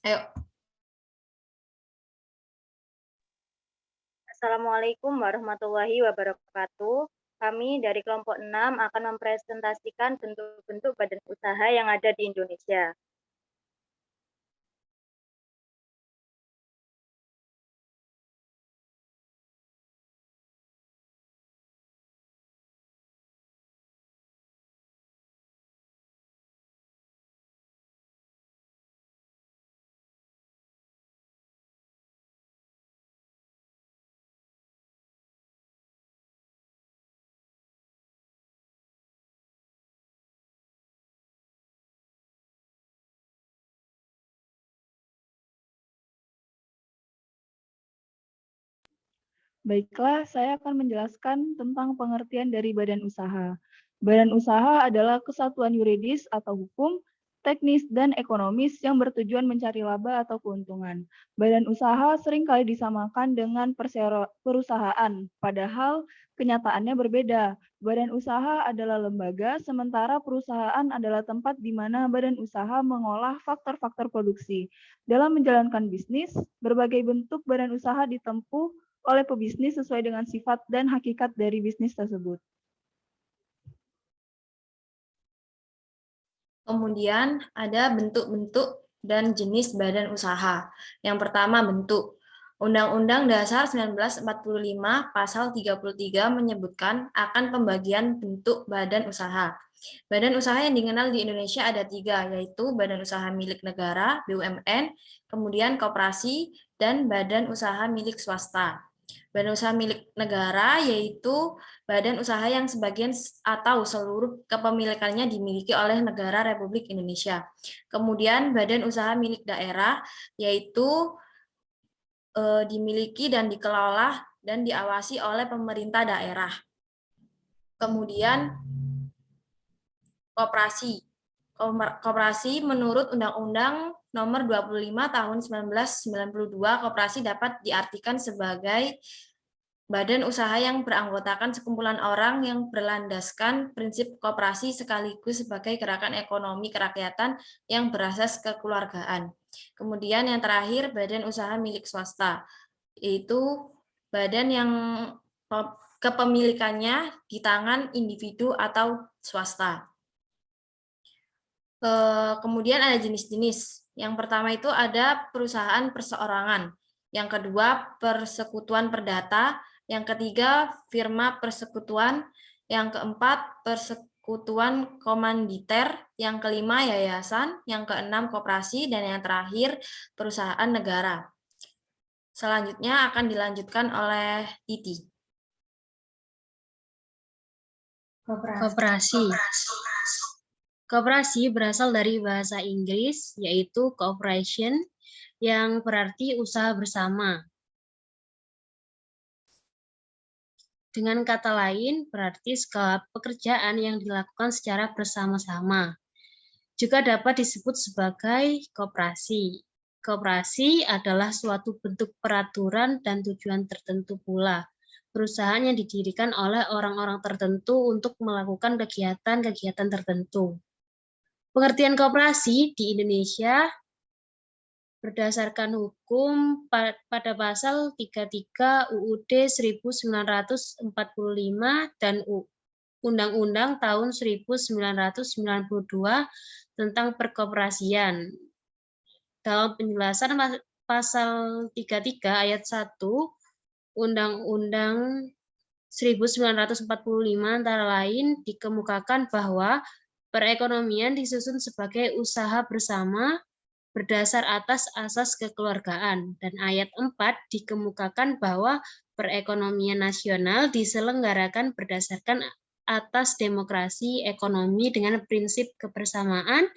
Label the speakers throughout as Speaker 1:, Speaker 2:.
Speaker 1: Ayo.
Speaker 2: Assalamualaikum warahmatullahi wabarakatuh. Kami dari kelompok 6 akan mempresentasikan bentuk-bentuk badan usaha yang ada di Indonesia.
Speaker 3: Baiklah, saya akan menjelaskan tentang pengertian dari badan usaha. Badan usaha adalah kesatuan yuridis atau hukum, teknis, dan ekonomis yang bertujuan mencari laba atau keuntungan. Badan usaha seringkali disamakan dengan perusahaan, padahal kenyataannya berbeda. Badan usaha adalah lembaga, sementara perusahaan adalah tempat di mana badan usaha mengolah faktor-faktor produksi. Dalam menjalankan bisnis, berbagai bentuk badan usaha ditempuh oleh pebisnis sesuai dengan sifat dan hakikat dari bisnis tersebut.
Speaker 1: Kemudian ada bentuk-bentuk dan jenis badan usaha. Yang pertama, bentuk. Undang-Undang Dasar 1945 Pasal 33 menyebutkan akan pembagian bentuk badan usaha. Badan usaha yang dikenal di Indonesia ada 3, yaitu badan usaha milik negara, BUMN, kemudian koperasi, dan badan usaha milik swasta. Badan usaha milik negara yaitu badan usaha yang sebagian atau seluruh kepemilikannya dimiliki oleh negara Republik Indonesia. Kemudian badan usaha milik daerah yaitu dimiliki dan dikelola dan diawasi oleh pemerintah daerah. Kemudian koperasi. Koperasi menurut Undang-Undang Nomor 25 Tahun 1992, koperasi dapat diartikan sebagai badan usaha yang beranggotakan sekumpulan orang yang berlandaskan prinsip koperasi sekaligus sebagai gerakan ekonomi kerakyatan yang berasas kekeluargaan. Kemudian yang terakhir, badan usaha milik swasta, yaitu badan yang kepemilikannya di tangan individu atau swasta. Kemudian ada jenis-jenis. Yang pertama itu ada perusahaan perseorangan. Yang kedua, persekutuan perdata. Yang ketiga, firma persekutuan. Yang keempat, persekutuan komanditer. Yang kelima, yayasan. Yang keenam, koperasi. Dan yang terakhir, perusahaan negara. Selanjutnya akan dilanjutkan oleh Titi.
Speaker 4: Koperasi. Koperasi berasal dari bahasa Inggris, yaitu cooperation, yang berarti usaha bersama. Dengan kata lain, berarti segala pekerjaan yang dilakukan secara bersama-sama. Juga dapat disebut sebagai koperasi. Koperasi adalah suatu bentuk peraturan dan tujuan tertentu pula. Perusahaan yang didirikan oleh orang-orang tertentu untuk melakukan kegiatan-kegiatan tertentu. Pengertian koperasi di Indonesia berdasarkan hukum pada pasal 33 UUD 1945 dan Undang-Undang tahun 1992 tentang perkoperasian. Dalam penjelasan pasal 33 ayat 1 Undang-Undang 1945 antara lain dikemukakan bahwa perekonomian disusun sebagai usaha bersama berdasar atas asas kekeluargaan, dan ayat 4 dikemukakan bahwa perekonomian nasional diselenggarakan berdasarkan atas demokrasi ekonomi dengan prinsip kebersamaan,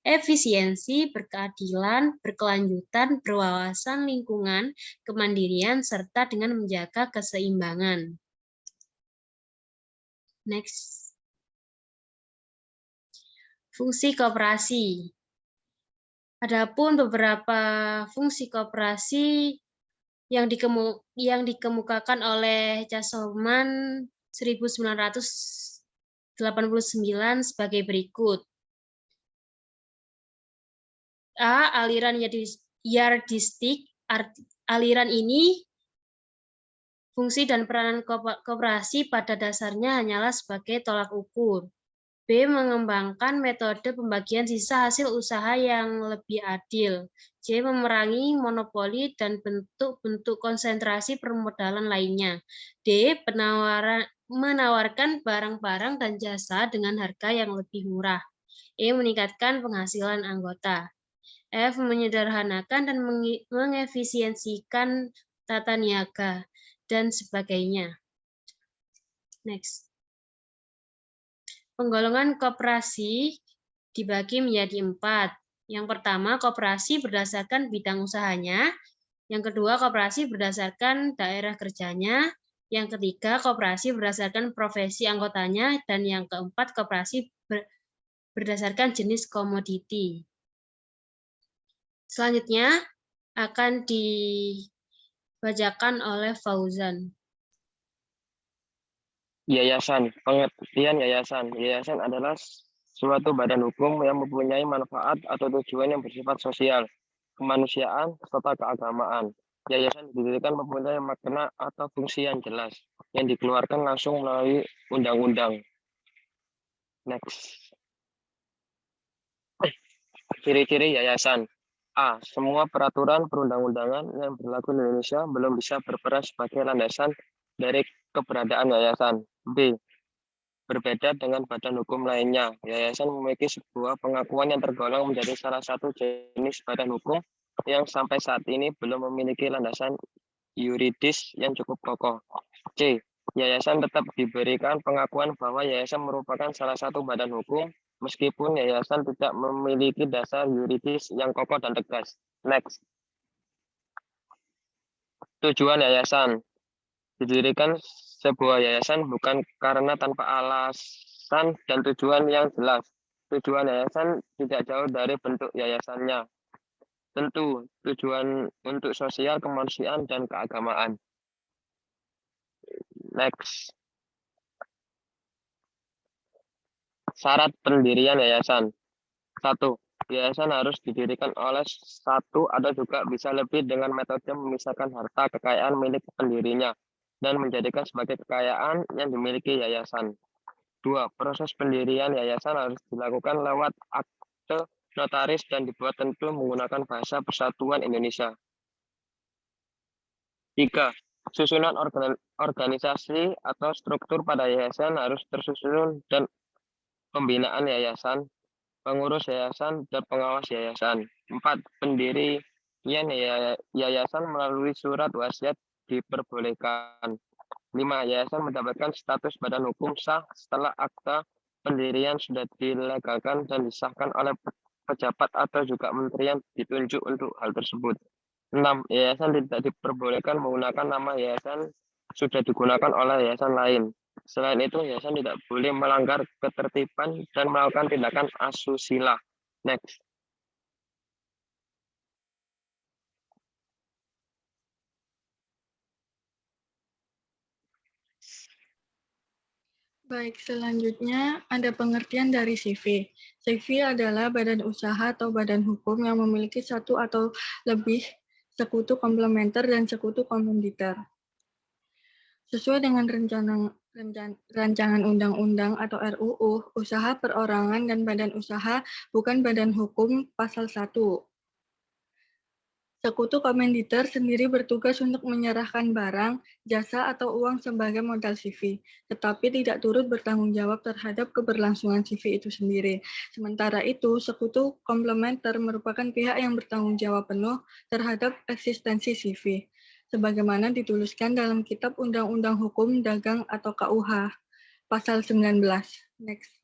Speaker 4: efisiensi, berkeadilan, berkelanjutan, berwawasan lingkungan, kemandirian, serta dengan menjaga keseimbangan. Next. Fungsi koperasi. Adapun beberapa fungsi koperasi yang dikemukakan oleh Casselman 1989 sebagai berikut. A. Aliran yardistik. Aliran ini fungsi dan peranan koperasi pada dasarnya hanyalah sebagai tolak ukur. B. Mengembangkan metode pembagian sisa hasil usaha yang lebih adil. C. Memerangi monopoli dan bentuk-bentuk konsentrasi permodalan lainnya. D. Menawarkan barang-barang dan jasa dengan harga yang lebih murah. E. Meningkatkan penghasilan anggota. F. Menyederhanakan dan mengefisiensikan tata niaga, dan sebagainya. Next. Penggolongan koperasi dibagi menjadi 4. Yang pertama, koperasi berdasarkan bidang usahanya. Yang kedua, koperasi berdasarkan daerah kerjanya. Yang ketiga, koperasi berdasarkan profesi anggotanya. Dan yang keempat, koperasi berdasarkan jenis komoditi. Selanjutnya akan dibacakan oleh Fauzan.
Speaker 5: Yayasan. Pengertian yayasan. Yayasan adalah suatu badan hukum yang mempunyai manfaat atau tujuan yang bersifat sosial, kemanusiaan, serta keagamaan. Yayasan didirikan mempunyai makna atau fungsi yang jelas, yang dikeluarkan langsung melalui undang-undang. Next. Ciri-ciri yayasan. A. Semua peraturan perundang-undangan yang berlaku di Indonesia belum bisa berperan sebagai landasan dari keberadaan yayasan. B. Berbeda dengan badan hukum lainnya, yayasan memiliki sebuah pengakuan yang tergolong menjadi salah satu jenis badan hukum yang sampai saat ini belum memiliki landasan yuridis yang cukup kokoh. C. Yayasan tetap diberikan pengakuan bahwa yayasan merupakan salah satu badan hukum meskipun yayasan tidak memiliki dasar yuridis yang kokoh dan tegas. Next. Tujuan yayasan. Didirikan sebuah yayasan bukan karena tanpa alasan dan tujuan yang jelas. Tujuan yayasan tidak jauh dari bentuk yayasannya. Tentu, tujuan untuk sosial, kemanusiaan, dan keagamaan. Next. Syarat pendirian yayasan. 1. Yayasan harus didirikan oleh satu atau juga bisa lebih dengan metode memisahkan harta kekayaan milik pendirinya dan menjadikan sebagai kekayaan yang dimiliki yayasan. 2. Proses pendirian yayasan harus dilakukan lewat akte notaris dan dibuat tentu menggunakan bahasa Persatuan Indonesia. 3. Susunan organisasi atau struktur pada yayasan harus tersusun dan pembinaan yayasan, pengurus yayasan, dan pengawas yayasan. 4. Pendirian yayasan melalui surat wasiat diperbolehkan. 5. Yayasan mendapatkan status badan hukum sah setelah akta pendirian sudah dilegalkan dan disahkan oleh pejabat atau juga menteri yang ditunjuk untuk hal tersebut. 6. Yayasan tidak diperbolehkan menggunakan nama yayasan sudah digunakan oleh yayasan lain. Selain itu, yayasan tidak boleh melanggar ketertiban dan melakukan tindakan asusila. Next.
Speaker 3: Baik, selanjutnya ada pengertian dari CV. CV adalah badan usaha atau badan hukum yang memiliki satu atau lebih sekutu komplementer dan sekutu kompetitor. Sesuai dengan rancangan undang-undang atau RUU, usaha perorangan dan badan usaha bukan badan hukum pasal 1. Sekutu komeditor sendiri bertugas untuk menyerahkan barang, jasa, atau uang sebagai modal CV, tetapi tidak turut bertanggung jawab terhadap keberlangsungan CV itu sendiri. Sementara itu, sekutu komplementer merupakan pihak yang bertanggung jawab penuh terhadap eksistensi CV, sebagaimana dituliskan dalam Kitab Undang-Undang Hukum Dagang atau KUH, Pasal 19. Next.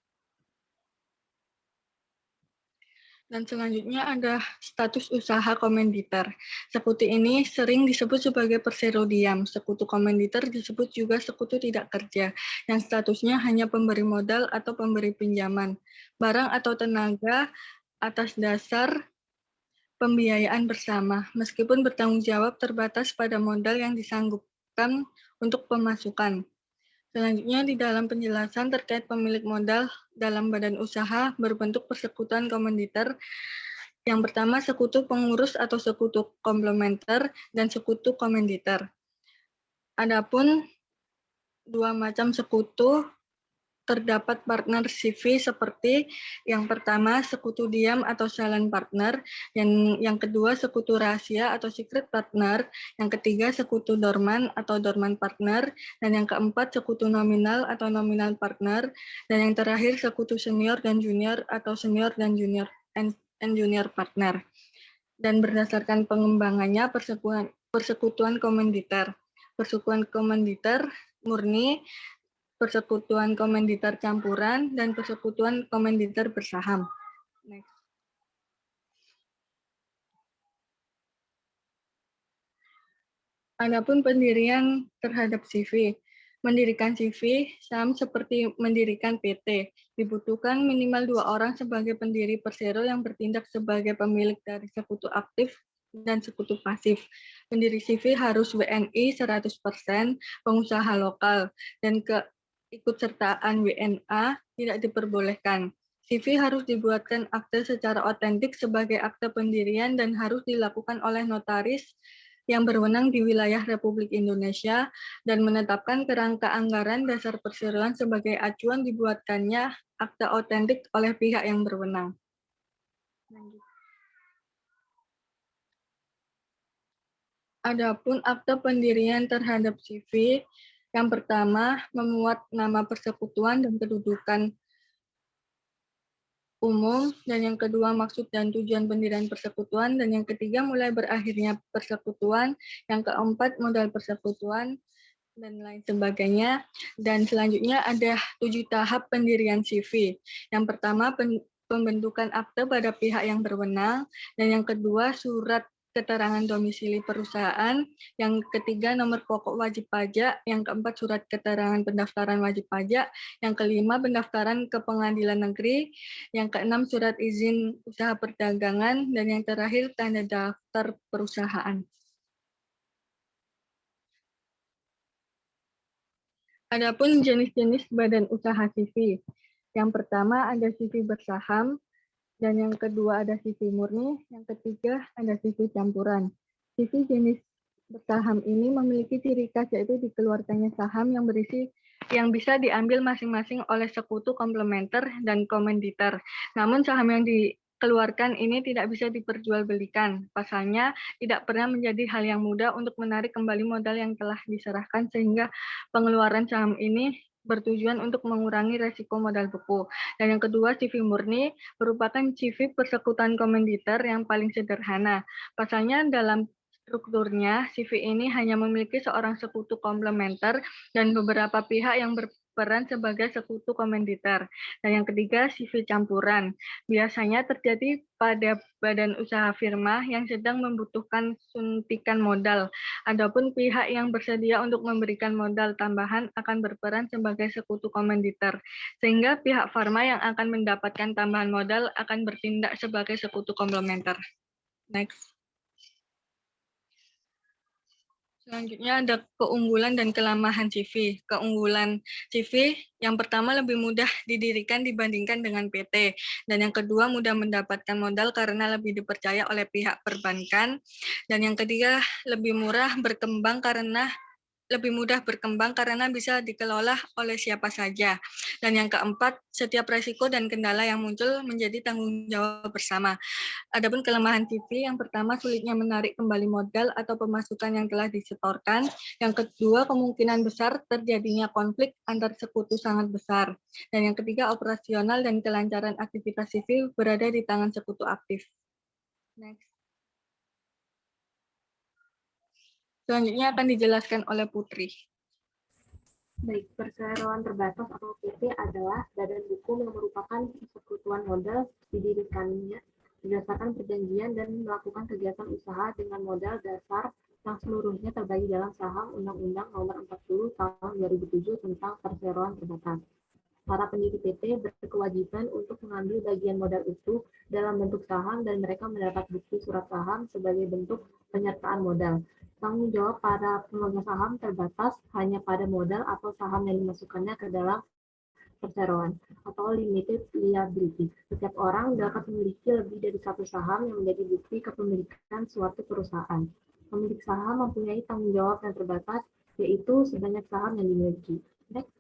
Speaker 3: Dan selanjutnya ada status usaha komeditor. Sekutu ini sering disebut sebagai perserodiam. Sekutu komeditor disebut juga sekutu tidak kerja, yang statusnya hanya pemberi modal atau pemberi pinjaman, barang atau tenaga atas dasar pembiayaan bersama, meskipun bertanggung jawab terbatas pada modal yang disanggupkan untuk pemasukan. Selanjutnya, di dalam penjelasan terkait pemilik modal dalam badan usaha berbentuk persekutuan komeditor,
Speaker 6: Yang pertama, sekutu pengurus atau sekutu komplementer dan sekutu komanditer. Adapun dua macam sekutu terdapat partner CV seperti yang pertama sekutu diam atau silent partner, yang kedua sekutu rahasia atau secret partner, yang ketiga sekutu dorman atau dormant partner, dan yang keempat sekutu nominal atau nominal partner, dan yang terakhir sekutu senior dan junior atau senior dan junior and junior partner. Dan berdasarkan pengembangannya persekutuan komanditer. Persekutuan komanditer murni, persekutuan komanditer campuran, dan persekutuan komanditer bersaham. Next. Adapun pendirian terhadap CV. Mendirikan CV sama seperti mendirikan PT. Dibutuhkan minimal 2 orang sebagai pendiri persero yang bertindak sebagai pemilik dari sekutu aktif dan sekutu pasif. Pendiri CV harus WNI 100%, pengusaha lokal, dan keikutsertaan WNA tidak diperbolehkan. CV harus dibuatkan akte secara otentik sebagai akte pendirian dan harus dilakukan oleh notaris yang berwenang di wilayah Republik Indonesia dan menetapkan kerangka anggaran dasar perseroan sebagai acuan dibuatkannya akta otentik oleh pihak yang berwenang. Adapun akte pendirian terhadap CV, yang pertama memuat nama persekutuan dan kedudukan umum, dan yang kedua maksud dan tujuan pendirian persekutuan, dan yang ketiga mulai berakhirnya persekutuan, yang keempat modal persekutuan, dan lain sebagainya. Dan selanjutnya ada 7 tahap pendirian CV. Yang pertama pembentukan akte pada pihak yang berwenang, dan yang kedua surat keterangan domisili perusahaan, yang ketiga nomor pokok wajib pajak, yang keempat surat keterangan pendaftaran wajib pajak, yang kelima pendaftaran ke pengadilan negeri, yang keenam surat izin usaha perdagangan, dan yang terakhir tanda daftar perusahaan. Adapun jenis-jenis badan usaha CV. Yang pertama ada CV bersaham, dan yang kedua ada CV murni, yang ketiga ada CV campuran. CV jenis bersaham ini memiliki ciri khas yaitu dikeluarkannya saham yang bisa diambil masing-masing oleh sekutu komplementer dan komanditer. Namun saham yang dikeluarkan ini tidak bisa diperjualbelikan. Pasalnya tidak pernah menjadi hal yang mudah untuk menarik kembali modal yang telah diserahkan, sehingga pengeluaran saham ini bertujuan untuk mengurangi resiko modal beku. Dan yang kedua, CV murni merupakan CV persekutuan komanditer yang paling sederhana. Pasalnya dalam strukturnya, CV ini hanya memiliki seorang sekutu komplementer dan beberapa pihak yang berperan sebagai sekutu komanditer. Dan yang ketiga, CV campuran. Biasanya terjadi pada badan usaha firma yang sedang membutuhkan suntikan modal. Adapun pihak yang bersedia untuk memberikan modal tambahan akan berperan sebagai sekutu komanditer, sehingga pihak farma yang akan mendapatkan tambahan modal akan bertindak sebagai sekutu komplementer. Next. Selanjutnya ada keunggulan dan kelemahan CV. Keunggulan CV yang pertama lebih mudah didirikan dibandingkan dengan PT. Dan yang kedua mudah mendapatkan modal karena lebih dipercaya oleh pihak perbankan. Dan yang ketiga lebih mudah berkembang karena bisa dikelola oleh siapa saja. Dan yang keempat, setiap resiko dan kendala yang muncul menjadi tanggung jawab bersama. Adapun kelemahan CV, yang pertama sulitnya menarik kembali modal atau pemasukan yang telah disetorkan. Yang kedua, kemungkinan besar terjadinya konflik antar sekutu sangat besar. Dan yang ketiga, operasional dan kelancaran aktivitas CV berada di tangan sekutu aktif. Next. Selanjutnya akan dijelaskan oleh Putri.
Speaker 7: Baik, perseroan terbatas atau PT adalah badan hukum yang merupakan persekutuan modal didirikannya berdasarkan perjanjian dan melakukan kegiatan usaha dengan modal dasar yang seluruhnya terbagi dalam saham Undang-Undang Nomor 40 Tahun 2007 tentang perseroan terbatas. Para pendiri PT berkewajiban untuk mengambil bagian modal itu dalam bentuk saham dan mereka mendapat bukti surat saham sebagai bentuk penyertaan modal. Tanggung jawab para pemegang saham terbatas hanya pada modal atau saham yang dimasukkannya ke dalam perseroan atau limited liability. Setiap orang dapat memiliki lebih dari satu saham yang menjadi bukti kepemilikan suatu perusahaan. Pemilik saham mempunyai tanggung jawab yang terbatas, yaitu sebanyak saham yang dimiliki. Next.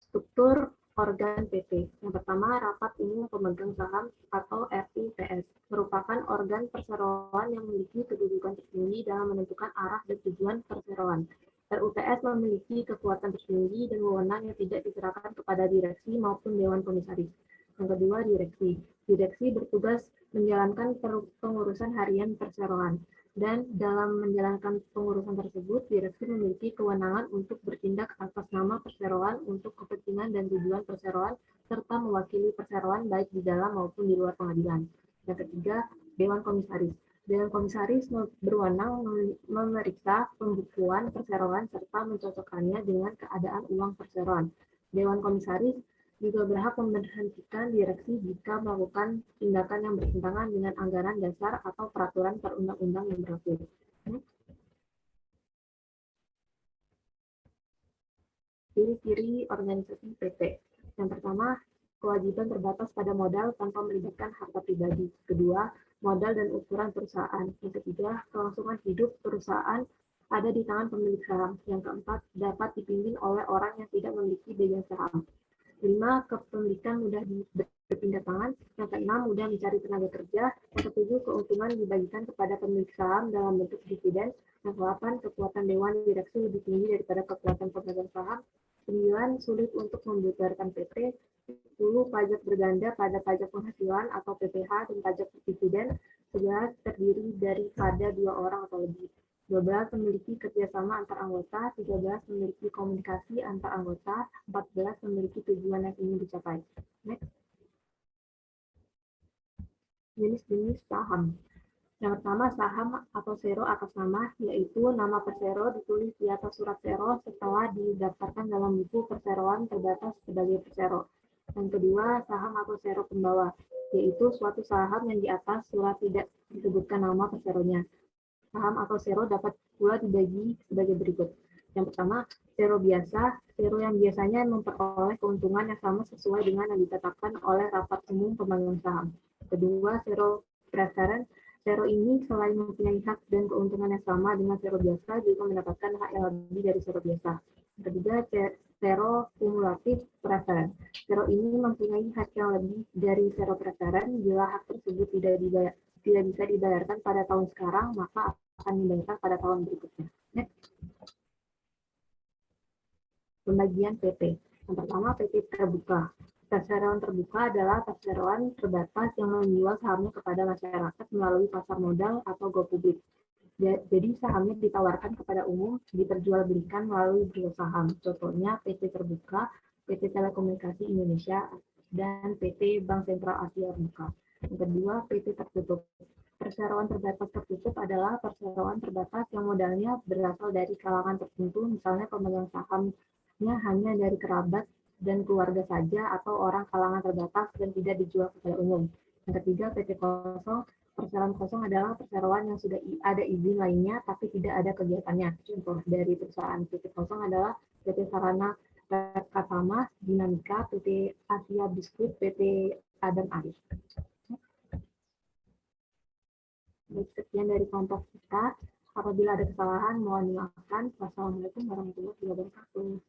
Speaker 7: Struktur organ PT. Yang pertama, Rapat Umum Pemegang Saham atau RUPS merupakan organ perseroan yang memiliki kedudukan tertinggi dalam menentukan arah dan tujuan perseroan. RUPS memiliki kekuatan tertinggi dan wewenang yang tidak diserahkan kepada direksi maupun dewan komisaris. Yang kedua, direksi. Direksi bertugas menjalankan pengurusan harian perseroan. Dan dalam menjalankan pengurusan tersebut, direksi memiliki kewenangan untuk bertindak atas nama perseroan untuk kepentingan dan tujuan perseroan, serta mewakili perseroan baik di dalam maupun di luar pengadilan. Yang ketiga, Dewan Komisaris. Dewan Komisaris berwenang memeriksa pembukuan perseroan serta mencocokkannya dengan keadaan uang perseroan. Dewan Komisaris juga berhak memberhentikan direksi jika melakukan tindakan yang bertentangan dengan anggaran dasar atau peraturan perundang-undang yang berlaku. Ciri-ciri organisasi PT. Yang pertama, kewajiban terbatas pada modal tanpa melibatkan harta pribadi. Kedua, modal dan ukuran perusahaan. Yang ketiga, kelangsungan hidup perusahaan ada di tangan pemilik saham. Yang keempat, dapat dipimpin oleh orang yang tidak memiliki pemegang saham. 5. Kepemilikan mudah berpindah tangan. Yang keenam, mudah mencari tenaga kerja. Yang ketujuh, keuntungan dibagikan kepada pemilik saham dalam bentuk dividen. Yang ke-8, kekuatan dewan direksi lebih tinggi daripada kekuatan pemegang saham. 9. Sulit untuk membubarkan PT. 10. Pajak berganda pada pajak penghasilan atau PPh dan pajak dividen. 11. Terdiri daripada 2 orang atau lebih. 12. Memiliki kerjasama antar anggota. 13. Memiliki komunikasi antar anggota. 14. Memiliki tujuan yang ingin dicapai. Next. Jenis-jenis saham. Yang pertama, saham atau sero atas nama, yaitu nama persero ditulis di atas surat sero setelah didaftarkan dalam buku perseroan terbatas sebagai persero. Yang kedua, saham atau sero pembawa, yaitu suatu saham yang di atas surat tidak disebutkan nama perseronya. Saham atau sero dapat pula dibagi sebagai berikut. Yang pertama, sero biasa, sero yang biasanya memperoleh keuntungan yang sama sesuai dengan yang ditetapkan oleh rapat umum pemegang saham. Kedua, sero preferen, sero ini selain mempunyai hak dan keuntungan yang sama dengan sero biasa, juga mendapatkan hak yang lebih dari sero biasa. Yang ketiga, sero kumulatif preferen. Sero ini mempunyai hak yang lebih dari sero preferen bila hak tersebut tidak bisa dibayarkan pada tahun sekarang, maka akan dibayarkan pada tahun berikutnya. Next. Pembagian PT. Yang pertama, PT terbuka. Perseroan terbuka adalah perseroan terbatas yang menjual sahamnya kepada masyarakat melalui pasar modal atau go publik. Jadi sahamnya ditawarkan kepada umum, diperjualbelikan melalui bursa saham. Contohnya PT Terbuka, PT Telekomunikasi Indonesia, dan PT Bank Sentral Asia Terbuka. Yang kedua, PT tertutup. Perseroan terbatas tertutup adalah perseroan terbatas yang modalnya berasal dari kalangan tertentu, misalnya pemegang sahamnya hanya dari kerabat dan keluarga saja atau orang kalangan terbatas dan tidak dijual kepada umum. Yang ketiga, PT kosong. Perseroan kosong adalah perseroan yang sudah ada izin lainnya tapi tidak ada kegiatannya. Contoh dari perusahaan PT kosong adalah PT Sarana Kasama, Dinamika, PT Asia Biskuit, PT Adam Arif. Sekian dari kelompok kita. Apabila ada kesalahan, mohon dimaafkan. Wassalamualaikum warahmatullahi wabarakatuh.